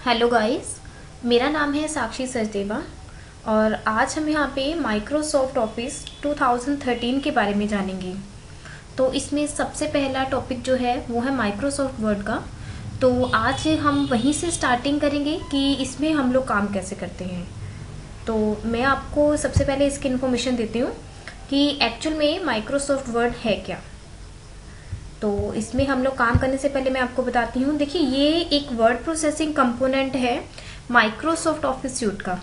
Hello guys, मेरा नाम है साक्षी सचदेवा और आज हम यहाँ पे माइक्रोसॉफ्ट ऑफिस 2013 के बारे में जानेंगे। तो इसमें सबसे पहला टॉपिक जो है वो है माइक्रोसॉफ्ट वर्ड का। तो आज हम वहीं से स्टार्टिंग करेंगे कि इसमें हम लोग काम कैसे करते हैं। तो मैं आपको सबसे पहले इसकी इन्फॉर्मेशन देती हूँ कि एक्चुअल में माइक्रोसॉफ्ट वर्ड है क्या। तो इसमें हम लोग काम करने से पहले मैं आपको बताती हूँ। देखिए, ये एक वर्ड प्रोसेसिंग कंपोनेंट है माइक्रोसॉफ्ट ऑफिस सूट का।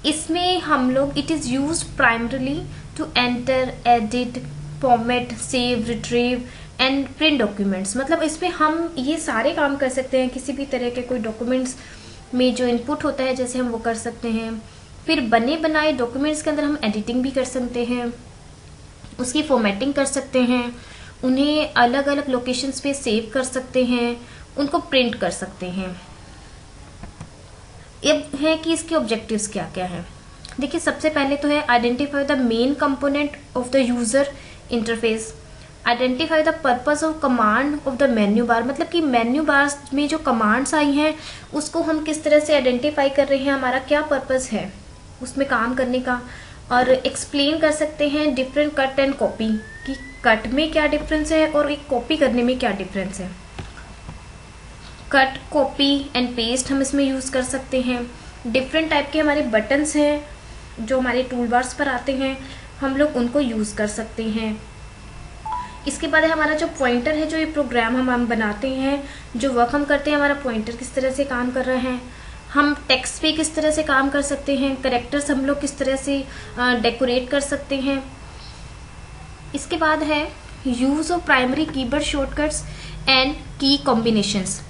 इसमें हम लोग it is use primarily to enter, edit, format, save, retrieve and print documents. मतलब इसमें हम ये सारे काम कर सकते हैं। किसी भी तरह के कोई डॉक्यूमेंट्स में जो इनपुट होता है जैसे हम वो कर सकते हैं। फिर बने बनाए डॉक्यूमेंट्स के अंदर हम एडिटिंग भी कर सकते हैं, उसकी फॉर्मेटिंग कर सकते हैं, उन्हें अलग अलग लोकेशंस पे सेव कर सकते हैं, उनको प्रिंट कर सकते हैं। अब है कि इसके ऑब्जेक्टिव्स क्या क्या हैं। देखिए, सबसे पहले तो है identify the main component of the user interface, identify the purpose of command of the menu bar. मतलब कि मेन्यू बार में जो कमांड्स आई हैं उसको हम किस तरह से आइडेंटिफाई कर रहे हैं, हमारा क्या पर्पस है उसमें काम करने का। और एक्सप्लेन कर सकते हैं डिफरेंट कट एंड कॉपी, कि कट में क्या डिफरेंस है और एक कॉपी करने में क्या डिफरेंस है। कट, कॉपी एंड पेस्ट हम इसमें यूज कर सकते हैं। डिफरेंट टाइप के हमारे बटन्स हैं जो हमारे टूल बार्स पर आते हैं, हम लोग उनको यूज कर सकते हैं। इसके बाद हमारा जो पॉइंटर है, जो ये प्रोग्राम हम बनाते हैं, जो वर्क हम करते हैं, हमारा पॉइंटर किस तरह से काम कर रहा है। हम टेक्स्ट पे किस तरह से काम कर सकते हैं, कैरेक्टर्स हम लोग किस तरह से डेकोरेट कर सकते हैं। इसके बाद है use of primary keyboard shortcuts and की कॉम्बिनेशंस।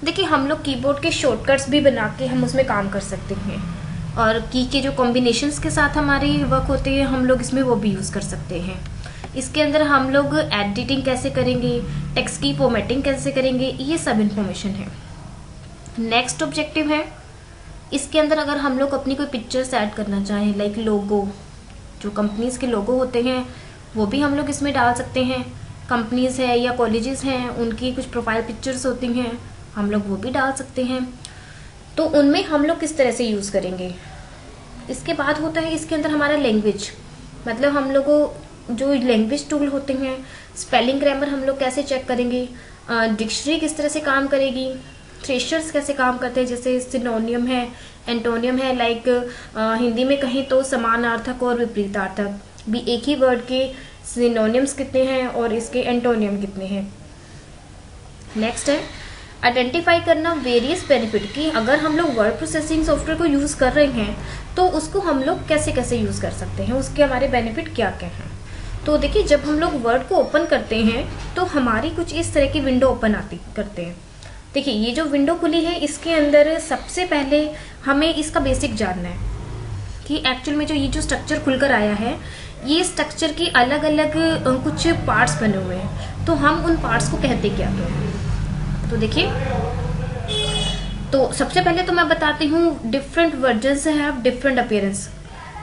देखिए, हम लोग कीबोर्ड के शॉर्टकट्स भी बना के हम उसमें काम कर सकते हैं, और की के जो कॉम्बिनेशंस के साथ हमारी वर्क होती है हम लोग इसमें वो भी यूज कर सकते हैं। इसके अंदर हम लोग एडिटिंग कैसे करेंगे, टेक्स्ट की फॉर्मेटिंग कैसे करेंगे, ये सब इंफॉर्मेशन है। नेक्स्ट ऑब्जेक्टिव है, इसके अंदर अगर हम लोग अपनी कोई पिक्चर्स ऐड करना चाहें, लाइक लोगो, जो कंपनीज के लोगो होते हैं वो भी हम लोग इसमें डाल सकते हैं। कंपनीज है या कॉलेजेस हैं, उनकी कुछ प्रोफाइल पिक्चर्स होती हैं, हम लोग वो भी डाल सकते हैं। तो उनमें हम लोग किस तरह से यूज करेंगे। इसके बाद होता है इसके अंदर हमारा लैंग्वेज, मतलब हम लोगों जो लैंग्वेज टूल होते हैं, स्पेलिंग ग्रामर हम लोग कैसे चेक करेंगे, डिक्शनरी किस तरह से काम करेगी, थ्रेशर्स कैसे काम करते हैं, जैसे सिनोनियम है, एंटोनियम है। लाइक हिंदी में कहीं तो समानार्थक और विपरीतार्थक भी एक ही वर्ड के सिनोनियम्स कितने हैं और इसके एंटोनियम कितने हैं। नेक्स्ट है आइडेंटिफाई करना वेरियस बेनिफिट, की अगर हम लोग वर्ड प्रोसेसिंग सॉफ्टवेयर को यूज कर रहे हैं तो उसको हम लोग कैसे कैसे यूज कर सकते हैं, उसके हमारे बेनिफिट क्या क्या हैं। तो देखिए, जब हम लोग वर्ड को ओपन करते हैं तो हमारी कुछ इस तरह की विंडो ओपन करते हैं। देखिए, ये जो विंडो खुली है इसके अंदर सबसे पहले हमें इसका बेसिक जानना है कि एक्चुअल में ये जो स्ट्रक्चर खुलकर आया है, ये स्ट्रक्चर की अलग अलग कुछ पार्ट्स बने हुए हैं, तो हम उन पार्ट्स को कहते क्या हैं। तो देखिए, तो सबसे पहले तो मैं बताती हूँ different versions have different appearance.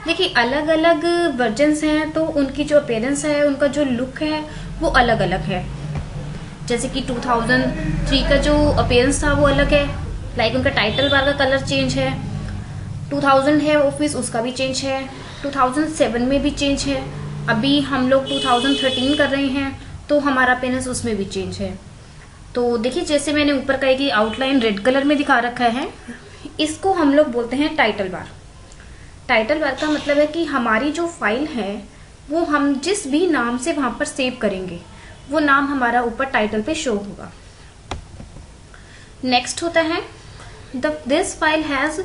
देखिए, अलग अलग वर्जन्स हैं तो उनकी जो अपीयरेंस है, उनका जो लुक है वो अलग अलग है। जैसे कि 2003 का जो अपीयरेंस था वो अलग है, लाइक उनका टाइटल बार का कलर चेंज है। 2000 है ऑफिस, उसका भी चेंज है। 2007 में भी चेंज है। अभी हम लोग 2013 कर रहे हैं तो हमारा अपीयरेंस उसमें भी चेंज है। तो देखिए, जैसे मैंने ऊपर कही कि आउटलाइन रेड कलर में दिखा रखा है, इसको हम लोग बोलते हैं टाइटल बार। टाइटल बार का मतलब है कि हमारी जो फाइल है वो हम जिस भी नाम से वहां पर सेव करेंगे वो नाम हमारा ऊपर टाइटल पे शो होगा। नेक्स्ट होता है this file has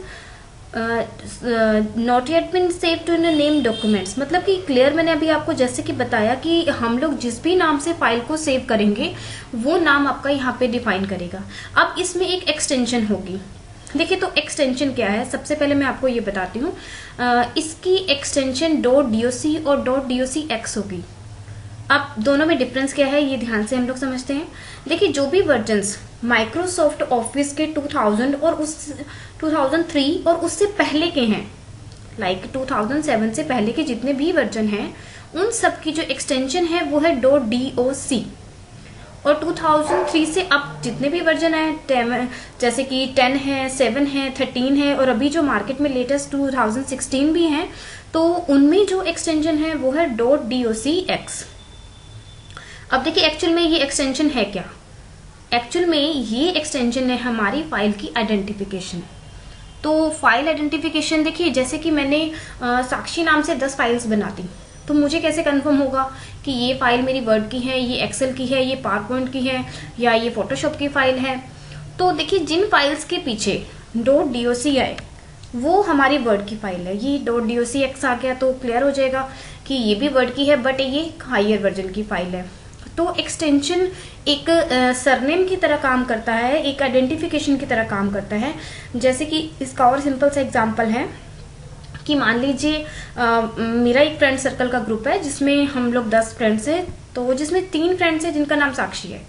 not yet been save to in name documents. मतलब कि क्लियर मैंने अभी आपको जैसे कि बताया कि हम लोग जिस भी नाम से फाइल को सेव करेंगे वो नाम आपका यहाँ पे डिफाइन करेगा। अब इसमें एक एक्सटेंशन होगी। देखिए, तो एक्सटेंशन क्या है, सबसे पहले मैं आपको ये बताती हूँ। इसकी एक्सटेंशन .doc और .docx होगी। अब दोनों में डिफरेंस क्या है ये ध्यान से हम लोग समझते हैं। देखिए, जो भी वर्जन्स माइक्रोसॉफ्ट ऑफिस के 2000 और उस 2003 और उससे पहले के हैं, लाइक 2007 से पहले के जितने भी वर्जन हैं, उन सब की जो एक्सटेंशन है वो है .doc। और 2003 से अब जितने भी वर्जन है, जैसे कि 10 है, 7 है, 13 है, और अभी जो मार्केट में लेटेस्ट 2016 भी है, तो उनमें जो एक्सटेंशन है वो है .docx। अब देखिए एक्चुअल में ये एक्सटेंशन है क्या। एक्चुअल में ये एक्सटेंशन है हमारी फाइल की आइडेंटिफिकेशन। तो फाइल आइडेंटिफिकेशन देखिए, जैसे कि मैंने साक्षी नाम से 10 फाइल्स बना दी, तो मुझे कैसे कंफर्म होगा कि ये फाइल मेरी वर्ड की है, ये एक्सेल की है, ये पावर पॉइंट की है, या ये फोटोशॉप की फाइल है। तो देखिए जिन फाइल्स के पीछे .doc आए वो हमारी वर्ड की फाइल है। ये .docx आ गया तो क्लियर हो जाएगा कि ये भी वर्ड की है, बट ये हायर वर्जन की फाइल है। तो एक्सटेंशन एक सरनेम की तरह काम करता है, एक आइडेंटिफिकेशन की तरह काम करता है। जैसे कि इसका और सिंपल सा एग्जांपल है कि मान लीजिए मेरा एक फ्रेंड सर्कल का ग्रुप है जिसमें हम लोग 10 फ्रेंड्स हैं, तो जिसमें 3 फ्रेंड्स हैं जिनका नाम साक्षी है।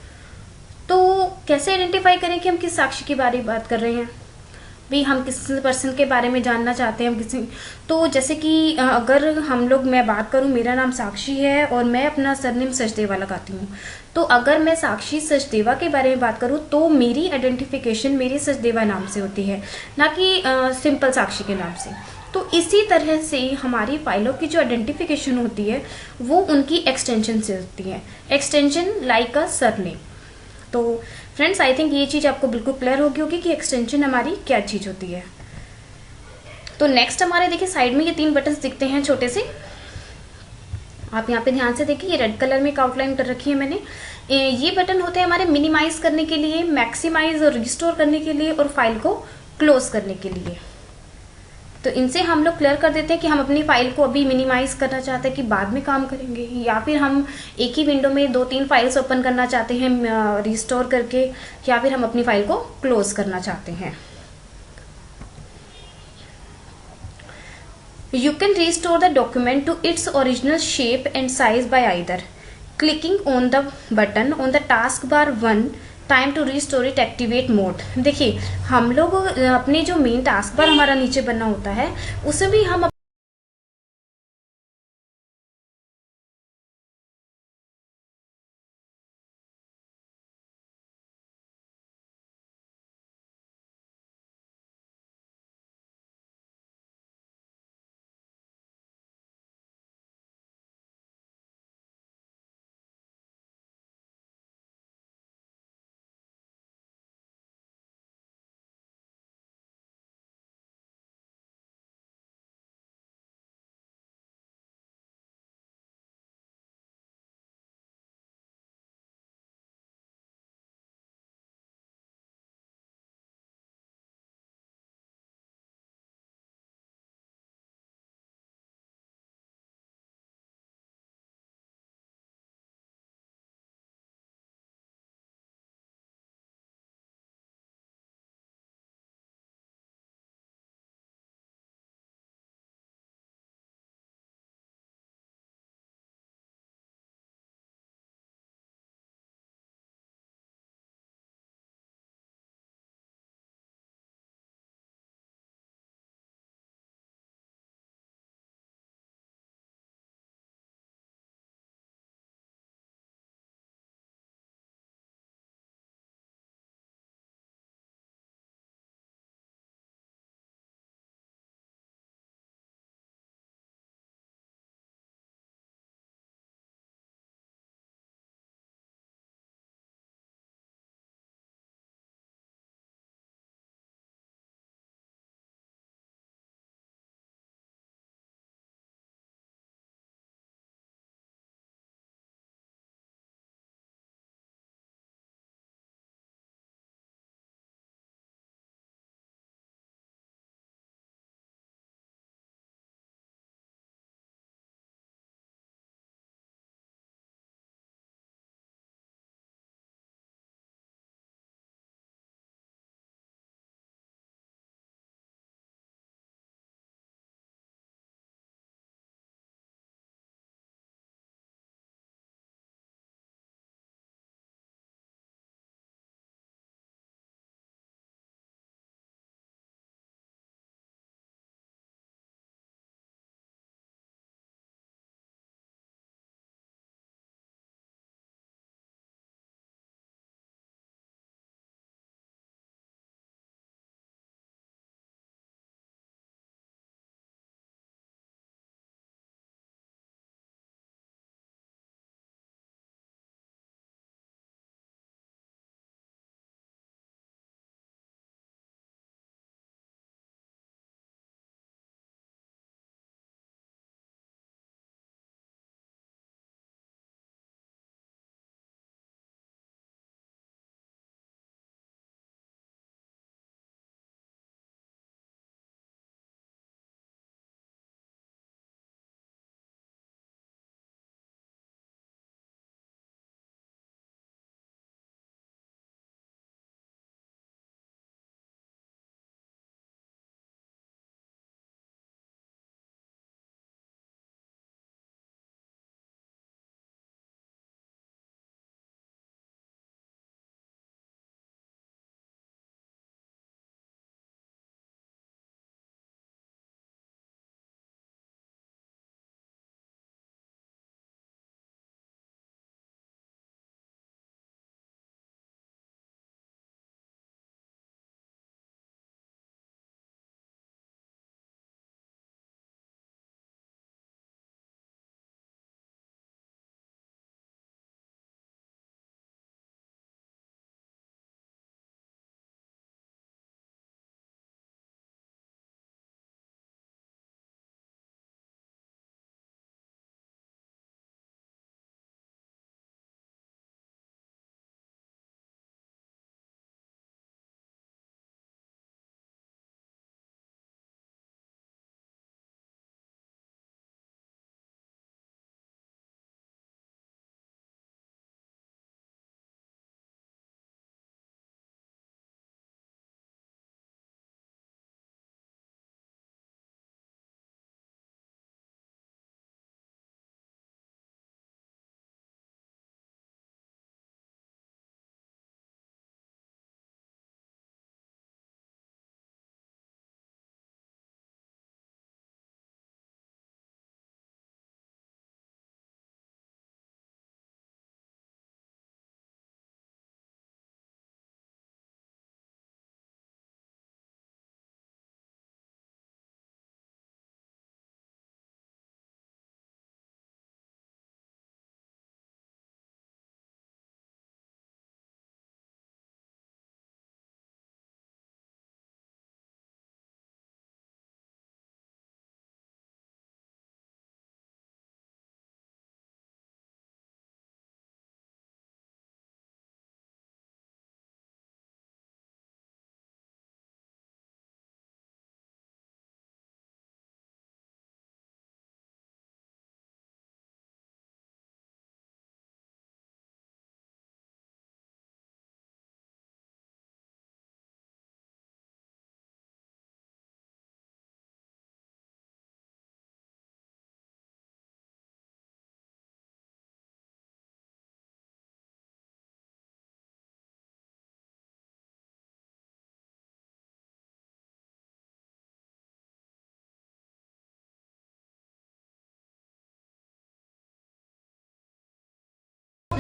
तो कैसे आइडेंटिफाई करें कि हम किस साक्षी के बारे में बात कर रहे हैं, भी हम किस पर्सन के बारे में जानना चाहते हैं हम किसी। तो जैसे कि अगर हम लोग, मैं बात करूं, मेरा नाम साक्षी है और मैं अपना सरनेम सचदेवा लगाती हूँ, तो अगर मैं साक्षी सचदेवा के बारे में बात करूं तो मेरी आइडेंटिफिकेशन मेरे सचदेवा नाम से होती है, ना कि सिंपल साक्षी के नाम से। तो इसी तरह से हमारी फाइलों की जो आइडेंटिफिकेशन होती है वो उनकी एक्सटेंशन से होती है, एक्सटेंशन लाइक अ सरनेम। तो फ्रेंड्स आई थिंक ये चीज आपको बिल्कुल क्लियर होगी होगी कि एक्सटेंशन हमारी क्या चीज होती है। तो नेक्स्ट हमारे देखिए साइड में ये 3 बटन्स दिखते हैं छोटे से, आप यहाँ पे ध्यान से देखिए, ये रेड कलर में एक आउटलाइन कर रखी है मैंने। ये बटन होते हैं हमारे मिनिमाइज करने के लिए, मैक्सिमाइज और रिस्टोर करने के लिए, और फाइल को क्लोज करने के लिए। तो इनसे हम लोग क्लियर कर देते हैं कि हम अपनी फाइल को अभी मिनिमाइज करना चाहते हैं कि बाद में काम करेंगे, या फिर हम एक ही विंडो में 2-3 फाइल्स ओपन करना चाहते हैं रिस्टोर करके, या फिर हम अपनी फाइल को क्लोज करना चाहते हैं। You can restore the document to its original shape and size by either clicking on the button on the taskbar 1 time to restore it activate mode. देखिए हम लोग अपने जो मेन टास्क बार हमारा नीचे बना होता है उसमें भी हम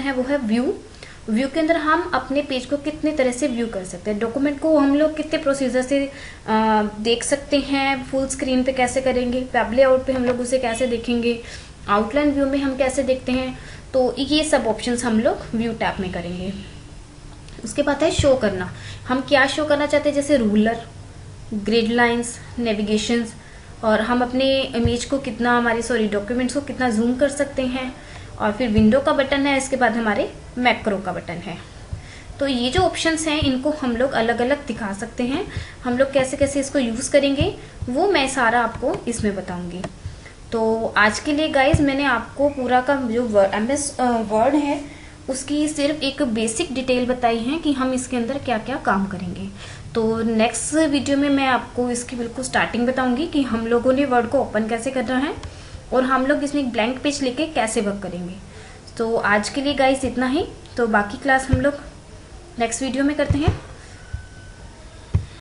है वो है व्यू। व्यू के अंदर हम अपने पेज को कितने तरह से व्यू कर सकते हैं, डॉक्यूमेंट को हम लोग कितने प्रोसीजर से देख सकते हैं, फुल स्क्रीन पे कैसे करेंगे, वेब लेआउट पे हम लोग उसे कैसे देखेंगे, आउटलाइन व्यू में हम कैसे देखते हैं, तो ये सब ऑप्शंस हम लोग व्यू टैब में करेंगे। उसके बाद है शो करना। हम क्या शो करना चाहते हैं, जैसे रूलर, ग्रिड लाइंस, नेविगेशंस, और हम अपने इमेज को कितना डॉक्यूमेंट्स को कितना जूम कर सकते हैं, और फिर विंडो का बटन है, इसके बाद हमारे मैक्रो का बटन है। तो ये जो ऑप्शंस हैं इनको हम लोग अलग अलग दिखा सकते हैं। हम लोग कैसे कैसे इसको यूज़ करेंगे वो मैं सारा आपको इसमें बताऊंगी। तो आज के लिए गाइज मैंने आपको पूरा का जो MS वर्ड है उसकी सिर्फ एक बेसिक डिटेल बताई है कि हम इसके अंदर क्या क्या काम करेंगे। तो नेक्स्ट वीडियो में मैं आपको इसकी बिल्कुल स्टार्टिंग बताऊंगी कि हम लोगों ने वर्ड को ओपन कैसे करना है और हम लोग इसमें एक ब्लैंक पेज लेके कैसे वर्क करेंगे। तो आज के लिए गाइस इतना ही, तो बाकी क्लास हम लोग नेक्स्ट वीडियो में करते हैं।